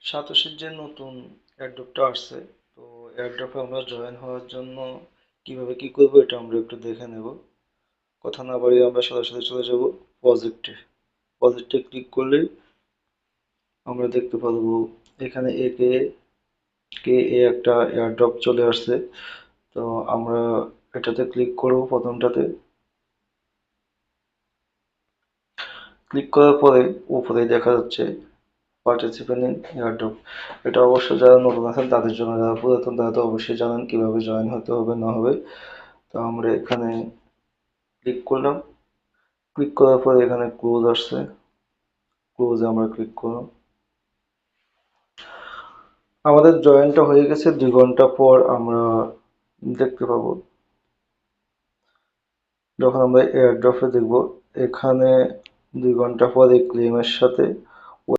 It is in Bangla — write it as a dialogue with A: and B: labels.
A: সাতোশির যে নতুন এয়ারড্রপটা আসছে, তো এয়ারড্রপে আমরা জয়েন হওয়ার জন্য কিভাবে কি করবো এটা আমরা একটু দেখে নেব। কথা না বাড়িয়ে আমরা সরাসরি চলে যাব প্রজেক্টে। প্রজেক্টে ক্লিক করলেই আমরা দেখতে পারবো এখানে কে একটা এয়ারড্রপ চলে আসছে। তো আমরা এটাতে ক্লিক করব প্রথমটাতে। ক্লিক করার পরে উপরে দেখা যাচ্ছে পার্টিসিপেন্ট ইন এয়ারড্রপ। এটা অবশ্য যারা নতুন আছেন তাদের জন্য, যারা পুরাতন তারা তো অবশ্যই জানেন কিভাবে জয়েন হতে হবে না হবে। তো আমরা এখানে ক্লিক করলাম। ক্লিক করার পরে এখানে ক্লোজ আসছে, ক্লোজে আমরা ক্লিক করলাম। আমাদের জয়েনটা হয়ে গেছে। 2 ঘন্টা পর আমরা দেখতে পাবো, যখন আমরা এয়ারড্রপে দেখব, এখানে 2 ঘন্টা পর এই ক্লেমের সাথে